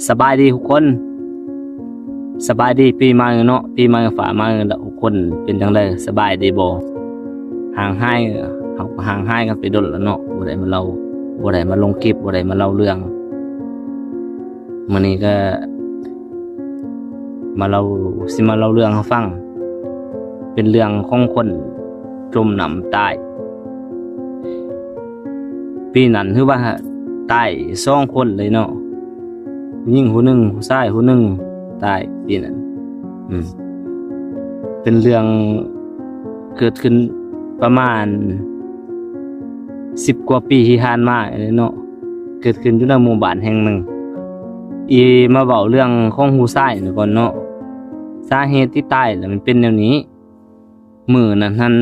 สบายดีทุกคนสบายดีปีใหม่เนาะปีใหม่ฝากมาแล้วทุกคนเป็นจังไดสบายดีบ่ห่างหายห่างหายกันไปดนแล้วเนาะบ่ได้มาเล่าบ่ได้มาลงคลิปบ่ได้มาเล่าเรื่องมื้อนี้ก็มาเล่าเรื่องให้ฟังเป็นเรื่องของคนจมน้ำตายปีนั้นคือว่าตาย2คนเลยเนาะยิ่งผู้หนึ่งผู้ชายผู้หนึ่งตายปีนั้นเป็นเรื่องเกิดขึ้นประมาณ10 กว่าปีที่ผ่านมาเลยเนาะเกิดขึ้นอยู่ในหมู่บ้านแห่งหนึ่งมาเว้าเรื่องของผู้ชายนี่ก่อนเนาะสาเหตุที่ตายน่ะมันเป็นแนวนี้มื้อนั้น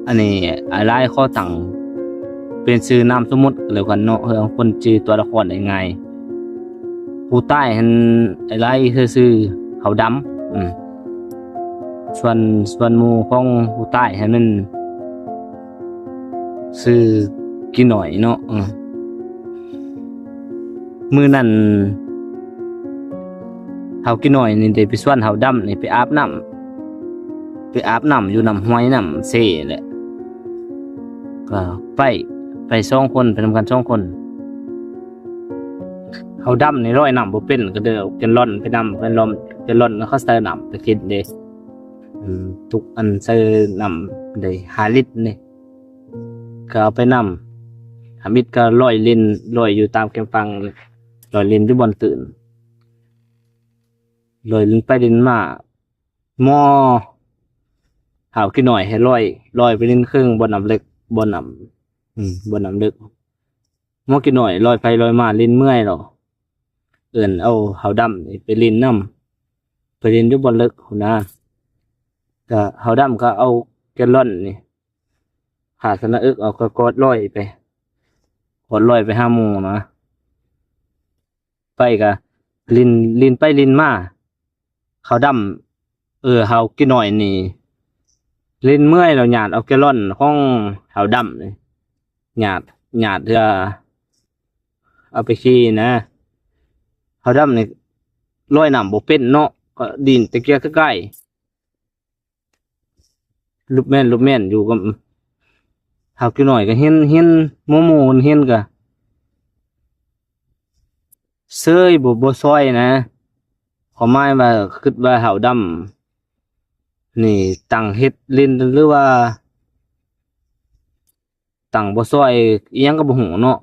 อันนี้หลายข้อตั้งเป็นชื่อนามสมมุติเลยกันเนาะเฮาคนชื่อตัวละครได้ง่ายผู้ใต้หันหลายซื่อๆเขาดำส่วนหมู่ของผู้ใต้หันมันชื่อกินหน่อยเนาะมื้อนั้นเฮากินหน่อยนี่ได้ไปส่วนเฮาดำนี่ไปอาบน้ำอยู่น้ำห้วยน้ำเซ่แหละก็ไป2 คนไปนำกัน2 คนเขาดำในร้อยน้ำบ่เป็นก็เด้อจนร่อนไปนำไปล้อมจนร่อนแล้วเขาใส่น้ำไปกินเด้ทุกอันใส่น้ำได้5 ลิตรนี่ก็เอาไปนำ5 ลิตรก็100 ลิตร100อยู่ตามแคมฟัง100 ลิตรอยู่บนตื่น100 ลิตรไปลิตรมาหม้อหาวขี้หน่อยให้100ไปลิตรครึ่งบนน้ำเล็กบนน้ำลึกหม้อขี้หน่อยลอยไปลอยมาลิ้นเมื่อยหรอเอื่นเอาเฮาดำนี่ไปลิ้นน้ำไปลิ้นอยู่บนลึกหัวหน้าก็เฮาดำก็เอาแกลลอนนี่หาสนะอึกเอาก็กดลอยไปหาหมู่นะไปก็ลิ้นไปลิ้นมาเฮาดำเฮาขี้หน่อยนี่ลิ้นเมื่อยเราหยาดเอาแกลลอนห้องเฮาดำนี่หยาดเพื่อเอาไปขี้นะเฮาดำนี่ลอยน้ำบ่เป็นเนาะก็ดินตะเกียกใกล้ลูกแม่นอยู่กับเฮากี่หน่อยก็เห็นโมเห็นก็เซยบ่ซอยนะขอหมายว่าคิดว่าเฮาดำนี่ตั้งเฮ็ดเล่นหรือว่าตั้งบ่ซอยอีหยังก็บ่ฮู้เนาะ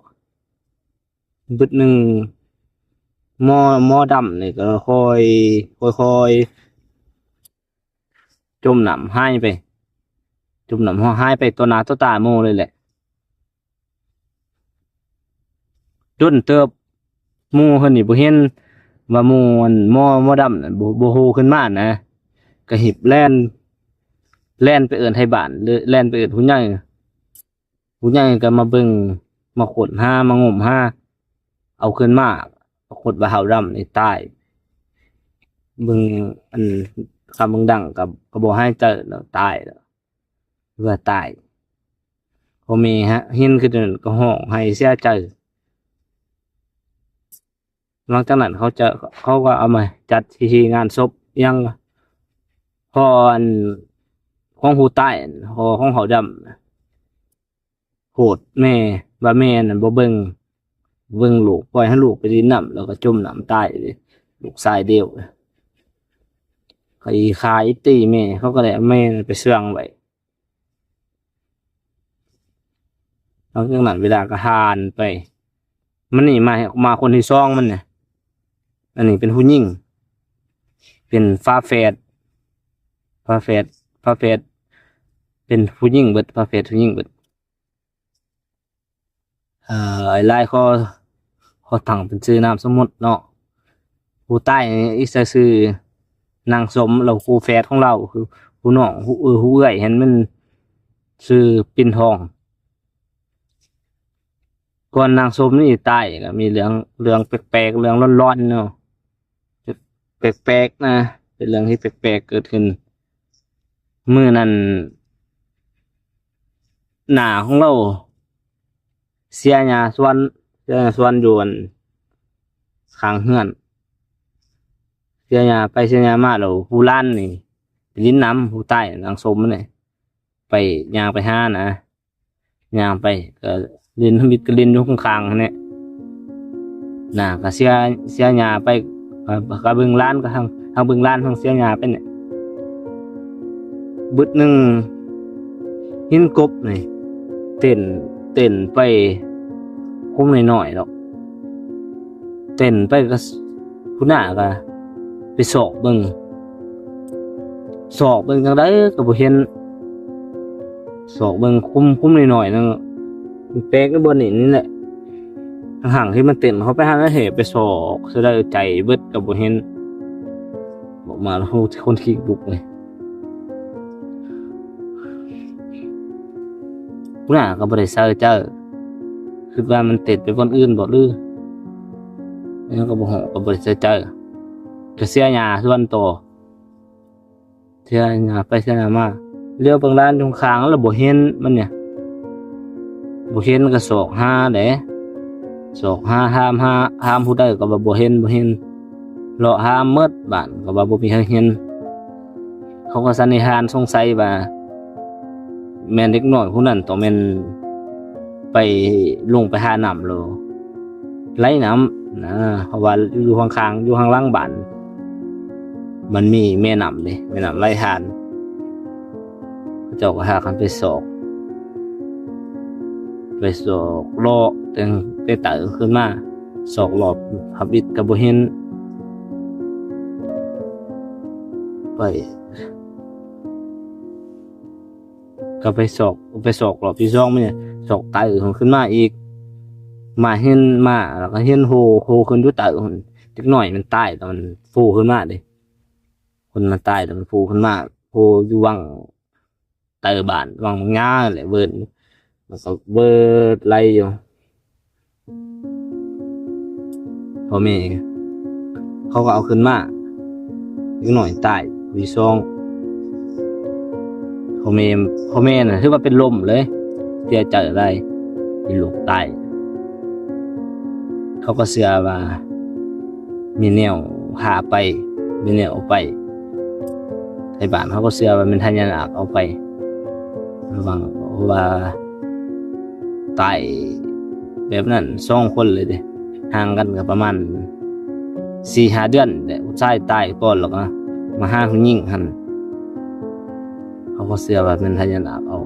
บึดหนึ่งหม้อดำนี่ก็ค่อยจมน้ำหายไปหายไปตัวหน้าตัวตาโมเลยแหละจนเติบหมู่เพิ่นนี่บ่เห็นว่าหมู่อันหม้อดำน่ะบ่โฮขึ้นมานะก็หิบแล่นไปเอิ้นให้บ้านหรือแล่นไปเอิ้นผู้ใหญ่ก็มาเบิ่งมาขุดหามางมหาเอาขึ้นมาปรากฏว่าเฮาดำนี่ตายเบิ่งอันคำเบิ่งดังก็บ่ให้เจอแล้วตายแล้วว่าตายพอมีเห็นคือนั้นก็ร้องไห้เสียใจหลังจากนั้นเขาก็เอามาจัดพิธีงานศพยังพออันของผู้ตายพอของเฮาดำโหดแม่ว่าแม่นั่นบ่เบิ่งลูกปล่อยให้ลูกไปดินน้ำแล้วก็จมน้ำตายเลยลูกชายเดียวเขาขายตีแม่เขาก็เลยเอาแม่ไปเสื่องไว้หลังจากนั้นเวลาก็ทานไปมันนี่มาคนที่2มันเนี่ยอันนี้เป็นผู้หญิงเป็นฝาแฝดเป็นผู้หญิงเบิดฝาแฝดผู้หญิงเบิดหลายข้อตั้งเป็นชื่อนามสมมุติเนาะผู้ใต้อีกชื่อนางสมเราครูแฝดของเราคือผู้น้องผู้เอื้อยเห็นมันชื่อปิ่นทองก่อนนางสมนี่ตายก็มีเรื่องแปลกๆเรื่องร้อนๆเนาะแปลกๆนะเป็นเรื่องที่แปลกๆเกิดขึ้นมื้อนั้นหน้าของเรา เสียหญ้าสวนอยู่อันข้างเฮือนเสียหญ้าไปเสียหญ้ามาแล้วผู้ล้านนี่ลิ้นน้ำผู้ใต้นางสมนี่ไปย่างไปหานะย่างไปก็ลิ้นมิดก็ลิ้นอยู่ข้างๆเนี่ยน่ะก็เสียหญ้าไปก็เบิ่งล้านก็ทางเบิ่งล้านทางเสียหญ้าไปเนี่ยบึดหนึงหินกบนี่เต้นไปคุ้มหน่อยๆดอกเต้นไปก็ผู้หน้าก็ไปสอบเบิ่งจังไดก็บ่เห็นสอบเบิ่งคุ้มหน่อยๆนึงมันแปลกในบนนี่แหละห่างๆที่มันเต้นเขาไปหาแล้วเหไปสอบซะได้ใจเบิดก็บ่เห็นบอกมาแล้วคนขี้ลุกเลยผู้หน้าก็บ่ได้เซอเจอคิดว่ามันติดไปคนอื่นบ่หรือแล้วก็บ่ฮู้ก็บ่ได้เจอก็เสียหญ้าส่วนโตเสียหญ้าไปเสียหญ้ามาเลี้ยวเบิ่งร้านตรงข้างแล้วบ่เห็นมันเนี่ยบ่เห็นก็สอกหาเด้สอกหาห้ามผู้ใดก็ว่าบ่เห็นเลาะหาหมดบ้านก็ว่าบ่มีใครเห็นเขาก็สันนิษฐานสงสัยว่าแม่นเด็กน้อยผู้นั้นต้องแม่นไปลงไปหาน้ำโลไหลน้ำนะเพราะว่าอยู่ข้างๆอยู่ข้างหลังบ้านมันมีแม่น้ำนี่แม่น้ำไหลผ่านเขาเจ้าก็หากันไปสอกรอแต่ไปเต๋อขึ้นมาสอกหลอบพับอิดก็บ่เห็นไปก็ไปสอกหลอบที่2มันเนี่ยสอกไตขึ้นมาอีกมาเห็นมาแล้วก็เห็นโหขึ้นอยู่ไตหุ่นเล็กน้อยมันตายแต่มันฟูขึ้นมาเด้คนมันตายแต่มันฟูขึ้นมาโหอยู่วังไตบ้านวังง่าแหละเวิร์นมันก็เบิดไล่อยู่พ่อแม่เขาก็เอาขึ้นมาเล็กน้อยตายวีซองพ่อแม่น่ะถือว่าเป็นลมเลยเสียใจอะไรที่ลูกตายเขาก็เชื่อว่ามีแนวหาไปมีแนวเอาไปไทยบ้านเขาก็เชื่อว่าเป็นพญานาคเอาไประวังว่าตายแบบนั้น2 คนเลยเด้ห่างกันก็ประมาณ 4-5 เดือนแต่ผู้ชายตายก่อนแล้วก็มาหาผู้หญิงหั่นเขาก็เชื่อว่าเป็นพญานาคเอา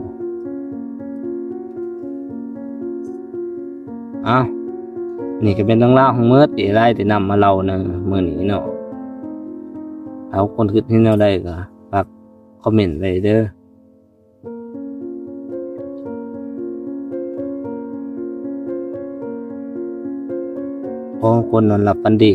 นี่ก็เป็นเรื่องราวของเมิดที่ได้แต่นำมาเล่าในมื้อนี้เนาะเอาคนคิดที่แนวใดก็ฝากคอมเมนต์ไว้เด้อขอคนนอนหลับฝันดี